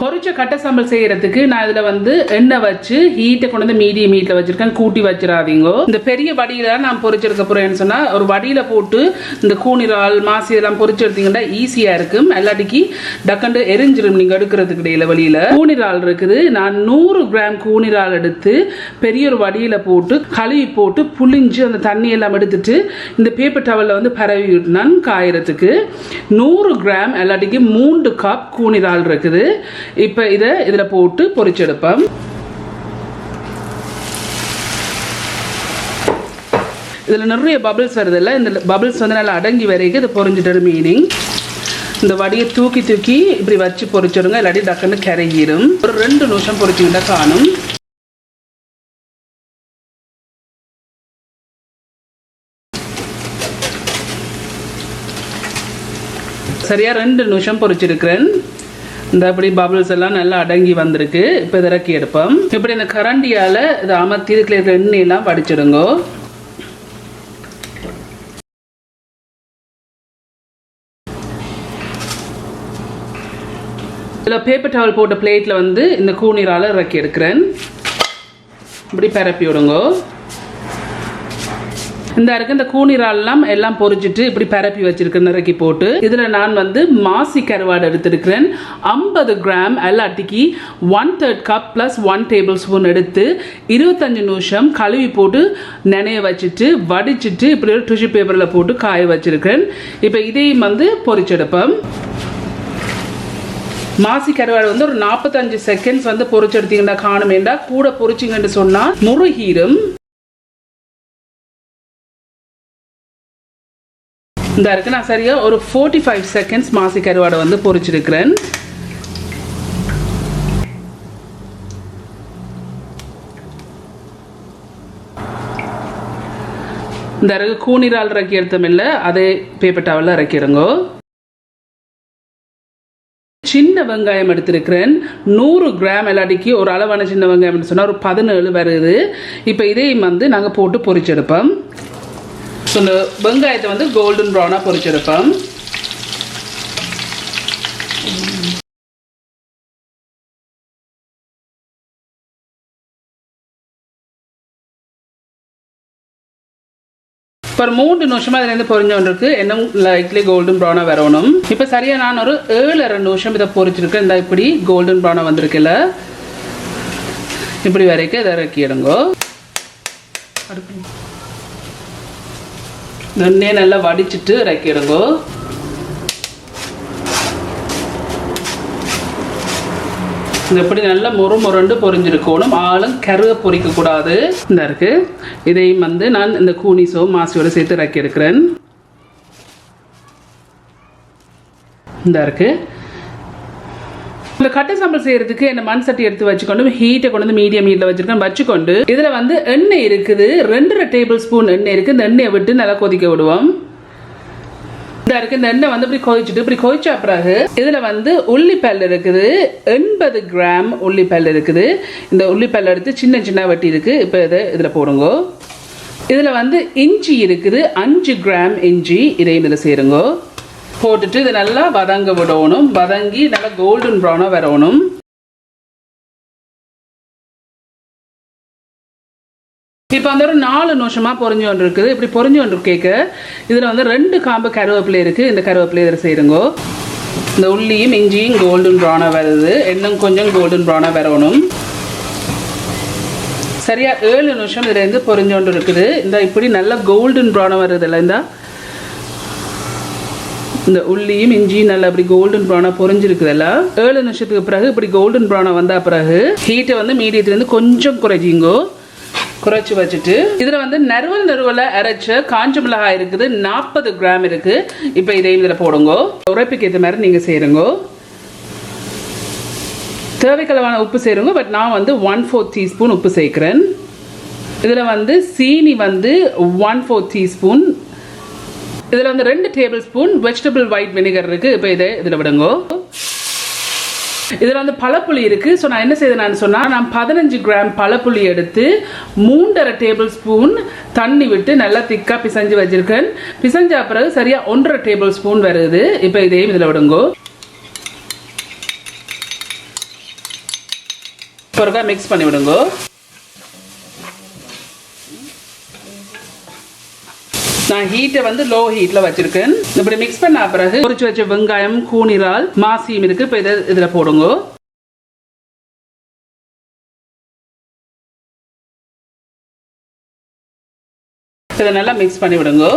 பொரிச்ச கட்டை சாம்பல் செய்யறதுக்கு நான் இதுல வந்து எண்ணெய் வச்சு ஹீட்டை கொண்டு வந்து மீடியம் ஹீட்ல வச்சிருக்கேன். கூட்டி வச்சிடாதீங்க. இந்த பெரிய வடியில நான் பொரிச்சிருக்க போறேன்னு சொன்னா ஒரு வடியில போட்டு இந்த கூனிரால் மாசி எல்லாம் பொரிச்சு எடுத்தீங்கன்னா ஈஸியா இருக்கும். எல்லாட்டிக்கு டக்கண்டு எரிஞ்சிரும் நீங்க எடுக்கிறதுக்கு இடையில வழியில. கூனிரால் இருக்குது. நான் 100 கிராம் கூனிரால் எடுத்து பெரிய ஒரு வடியில போட்டு கழுவி போட்டு புளிஞ்சு அந்த தண்ணி எல்லாம் எடுத்துட்டு இந்த பேப்பர் டவல்ல வந்து பரவி விட்டுனான் காயறதுக்கு. 100 கிராம் எல்லாட்டிக்கு 3 கப் கூனிரால் இருக்குது. இப்போ இதில் போட்டு பொரிச்செடுப்போம். இதில் நிறைய பபிள்ஸ் வருதில்ல, இந்த பபிள்ஸ் வந்து நல்லா அடங்கி வரைக்கும் இது பொரிஞ்சிட்டு மீனிங். இந்த வடியை தூக்கி தூக்கி இப்படி வச்சு பொரிச்சிடுங்க, இல்லாட்டி டக்குன்னு கரையிடும். ஒரு 2 நிமிஷம் பொரிச்சுக்கிட்டா காணும். சரியா 2 நிமிஷம் பொரிச்சிருக்கிறேன். இந்த அப்படி பபிள்ஸ் எல்லாம் நல்லா அடங்கி வந்திருக்கு. இப்போ இதை இறக்கி எடுப்போம். இப்படி இந்த கரண்டியால் இதை அமர்த்தி இதுக்குள்ள இருக்கிற எண்ணெயெல்லாம் வடிச்சிடுங்க. இதில் பேப்பர் டவல் போட்ட பிளேட்டில் வந்து இந்த கூனிரால் இறக்கி எடுக்கிறேன். இப்படி பரப்பி விடுங்க. இந்த இருக்கு இந்த கூனிரால்லாம் எல்லாம் பொரிச்சிட்டு இப்படி பரப்பி வச்சிருக்கேன் இறக்கி போட்டு. இதில் நான் வந்து மாசி கருவாடு எடுத்திருக்கிறேன். 50 கிராம் எல்லாட்டிக்கு 1/3 கப் ப்ளஸ் 1 டேபிள் ஸ்பூன் எடுத்து 25 நிமிஷம் கழுவி போட்டு நனைய வச்சுட்டு வடிச்சிட்டு இப்படி ஒரு டிஷ்யூ பேப்பரில் போட்டு காய வச்சிருக்கேன். இப்போ இதையும் வந்து பொரிச்செடுப்போம். மாசி கருவாடு வந்து ஒரு 45 செகண்ட்ஸ் வந்து பொரிச்செடுத்தீங்கன்னா காணுமேண்டா. கூட பொரிச்சிங்கன்னு சொன்னால் முருகீரும். இந்த இருக்கு நான் சரியா ஒரு 45 செகண்ட்ஸ் மாசி கருவாடை வந்து பொரிச்சிருக்கிறேன். இந்த இருக்கு கூனிரால் இறக்கி எடுத்தமில்ல, அதே பேப்பர் டவல்ல இறக்கிடுங்க. சின்ன வெங்காயம் எடுத்திருக்கிறேன். 100 கிராம் எல்லாட்டிக்கு ஒரு அளவான சின்ன வெங்காயம் சொன்னால் ஒரு 17 வருது. இப்போ இதையும் வந்து நாங்கள் போட்டு பொரிச்செடுப்போம். ஸோ இந்த வெங்காயத்தை வந்து கோல்டன் ப்ரௌனாக பொரிச்செடுப்போம். இப்போ ஒரு 3 நிமிஷமாக அதுலேருந்து பொரிஞ்சோன்றிருக்கு. இன்னும் லைட்லி கோல்டன் ப்ரௌனாக வரணும். இப்போ சரியாக நான் ஒரு 7-2 நிமிஷம் இதை பொரிச்சிருக்கேன். இந்த இப்படி கோல்டன் ப்ரௌனாக வந்திருக்குல்ல, இப்படி வரைக்கும் இதை இறக்கிடுங்க. எண்ணெய் நல்லா வடிச்சிட்டு இறக்கிடுங்க. இப்படி நல்லா முறுமுரண்டு பொரிஞ்சிருக்கணும். ஆளும் கருவை பொரிக்க கூடாது. இந்த இருக்கு இதையும் வந்து நான் இந்த கூனிசோ மாசியோட சேர்த்து இறக்கி எடுக்கிறேன். இந்த இருக்கு இந்த கட்டை சாம்பல் செய்யறதுக்கு என்ன மண் சட்டி எடுத்து வச்சுக்கொண்டு ஹீட்டை கொண்டு வந்து மீடியம் ஹீட்ல வச்சிருக்கேன். வச்சுக்கொண்டு இதுல வந்து எண்ணெய் இருக்குது. 2 டேபிள் ஸ்பூன் எண்ணெய் இருக்கு. இந்த எண்ணெயை விட்டு நல்லா கொதிக்க விடுவோம். இந்த இருக்கு இந்த எண்ணெய் வந்து இப்படி கொதிச்சுட்டு இப்படி கொதிச்ச பிறகு இதுல வந்து உள்ளிப்பல் இருக்குது. 80 கிராம் உள்ளிப்பல் இருக்குது. இந்த உள்ளிப்பல் எடுத்து சின்ன சின்ன வெட்டி இருக்கு. இப்போ இதை இதுல போடுங்க. இதுல வந்து இஞ்சி இருக்குது. 5 கிராம் இஞ்சி. இதையும் இதுல சேருங்க. போட்டுட்டு இதை நல்லா வதங்க விடணும். வதங்கி நல்லா கோல்டன் ப்ரௌனாக வரணும். இப்போ வந்து ஒரு 4 நிமிஷமாக பொரிஞ்சு கொண்டு இருக்குது. இப்படி பொரிஞ்சு கொண்டு கேட்க இதில் வந்து 2 காம்பு கருவேப்பிலை இருக்குது. இந்த கருவேப்பிலை இதில் செய்யுங்க. இந்த உள்ளியும் இஞ்சியும் கோல்டன் ப்ரௌனாக வருது. இன்னும் கொஞ்சம் கோல்டன் ப்ரௌனாக வரணும். சரியாக 7 நிமிஷம் இதுலேருந்து பொரிஞ்சு கொண்டு இருக்குது. இந்த இப்படி நல்லா கோல்டன் ப்ரௌனாக வருது இல்லை. இந்த உள்ளியும் இஞ்சியும் நல்லா அப்படி கோல்டன் ப்ரௌனாக பொரிஞ்சிருக்குதுல்ல. 7 நிமிஷத்துக்கு பிறகு இப்படி கோல்டன் ப்ரௌனாக வந்த பிறகு ஹீட்டை வந்து மீடியத்துலேருந்து கொஞ்சம் குறைச்சிங்கோ. குறைச்சி வச்சுட்டு இதில் வந்து நறுவலை அரைச்ச காஞ்ச மிளகாய் இருக்குது. 40 கிராம் இருக்கு. இப்போ இதையும் இதில் போடுங்க. உரைப்புக்கு ஏற்ற மாதிரி நீங்கள் சேருங்க. தேவைக்களவான உப்பு சேருங்க. பட் நான் வந்து 1/4 டீஸ்பூன் உப்பு சேர்க்கிறேன். இதில் வந்து சீனி வந்து 1/4 டீஸ்பூன். இதில் வந்து 2 table spoon vegetable white vinegar இருக்குது. இப்போ இதில் விடுங்க. இதில் வந்து பழப்புளி இருக்குது. ஸோ நான் என்ன செய்தேன்னு சொன்னால் நான் 15 கிராம் பழப்புளி எடுத்து 3.5 டேபிள் ஸ்பூன் தண்ணி விட்டு நல்லா திக்காக பிசைஞ்சு வச்சுருக்கேன். பிசைஞ்ச பிறகு சரியாக 1.5 டேபிள் ஸ்பூன் வருது. இப்போ இதையும் இதில் விடுங்க. ஒருக்கா மிக்ஸ் பண்ணி விடுங்க. நான் ஹீட்டை வந்து லோ ஹீட்ல வச்சிருக்கேன். இப்படி மிக்ஸ் பண்ண பிறகு பொரிச்சு வச்ச வெங்காயம், கூனிரால், மாசியும் இருக்கு. இப்போ இதுல போடுங்க. இதை நல்லா மிக்ஸ் பண்ணி விடுங்க.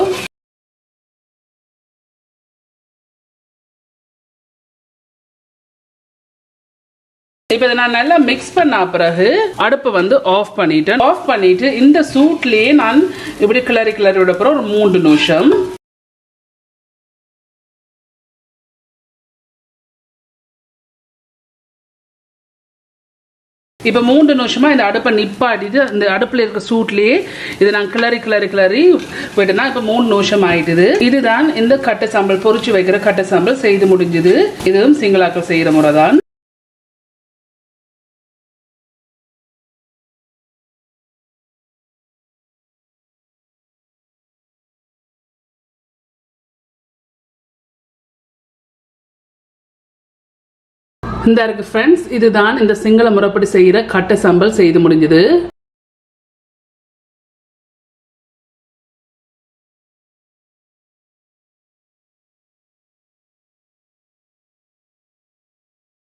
இப்போ இதை நான் நல்லா மிக்ஸ் பண்ண பிறகு அடுப்பை வந்து ஆஃப் பண்ணிட்டேன். ஆஃப் பண்ணிட்டு இந்த சூட்லயே நான் இப்படி கிளறி விட அப்புறம் ஒரு 3 நிமிஷம். இப்போ 3 நிமிஷமா இந்த அடுப்பை நிப்பாட்டிட்டு இந்த அடுப்புல இருக்க சூட்லயே இதை நான் கிளறி போயிட்டேன்னா இப்போ 3 நிமிஷம் ஆயிட்டுது. இதுதான் இந்த கட்டை சாம்பல், பொரிச்சு வைக்கிற கட்டை சாம்பல் செய்து முடிஞ்சது. இதுவும் சிங்களாக்கள் செய்யற முறை தான். இந்த இருக்கு ஃப்ரெண்ட்ஸ், இதுதான் இந்த சிங்கள முறைப்படி செய்யற கட்டை சாம்பல் செய்து முடிஞ்சது.